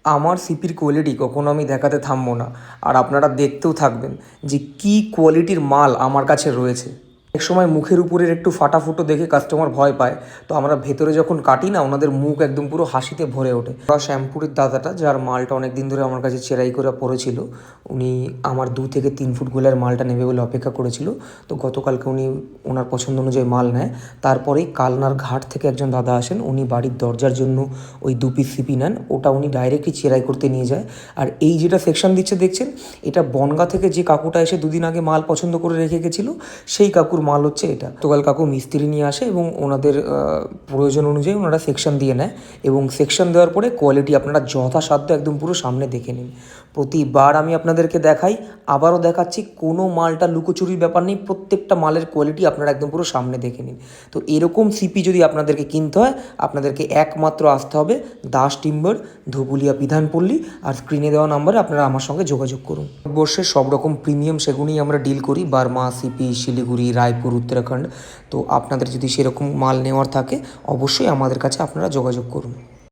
আমার সিপির কোয়ালিটি কখনো আমি দেখাতে থামবো না, আর আপনারা দেখতেও থাকবেন যে কী কোয়ালিটির মাল আমার কাছে রয়েছে। এক সময় মুখের উপরের একটু ফাটাফুটো দেখে কাস্টমার ভয় পায়, তো আমরা ভেতরে যখন কাটি না, ওনাদের মুখ একদম পুরো হাসিতে ভরে ওঠে। ওরা শ্যামপুরের দাদাটা, যার মালটা অনেক দিন ধরে আমার কাছে চেরাই করে পড়েছিল, উনি আমার 2 থেকে 3 ফুট গোলার মালটা নেবে বলে অপেক্ষা করেছিল। তো গতকালকে উনি ওনার পছন্দ অনুযায়ী মাল নেয়। তারপরেই কালনার ঘাট থেকে একজন দাদা আসেন, উনি বাড়ির দরজার জন্য ওই 2 পিস সিপি নেন, ওটা উনি ডাইরেক্টলি চেরাই করতে নিয়ে যায়। আর এই যেটা সেকশন দিচ্ছে দেখছেন, এটা বনগা থেকে যে কাকুটা এসে 2 দিন আগে মাল পছন্দ করে রেখে গেছিলো, সেই কাকুর মাল হচ্ছে এটা। তোকাল কাকু মিস্ত্রি নিয়ে আসে এবং ওনাদের প্রয়োজন অনুযায়ী ওনারা সেকশন দিয়ে নেয়, এবং সেকশন দেওয়ার পরে কোয়ালিটি আপনারা যথাসাধ্য একদম পুরো সামনে দেখে নিন। প্রতিবার আমি আপনাদেরকে দেখাই, আবারও দেখাচ্ছি, কোনো মালটা লুকোচুরির ব্যাপার নেই, প্রত্যেকটা মালের কোয়ালিটি আপনারা একদম পুরো সামনে দেখে নিন। তো এরকম সিপি যদি আপনাদেরকে কিনতে হয়, আপনাদেরকে একমাত্র আসতে হবে দাস টিম্বার, ধুবুলিয়া বিধানপল্লী, আর স্ক্রিনে দেওয়া নাম্বারে আপনারা আমার সঙ্গে যোগাযোগ করুন। ভারতবর্ষের সব রকম প্রিমিয়াম সেগুনই আমরা ডিল করি, বার্মা, সিপি, শিলিগুড়ি, রায়পুর, উত্তরাখণ্ড। তো আপনাদের যদি সেরকম মাল নেওয়ার থাকে, অবশ্যই আমাদের কাছে আপনারা যোগাযোগ করুন।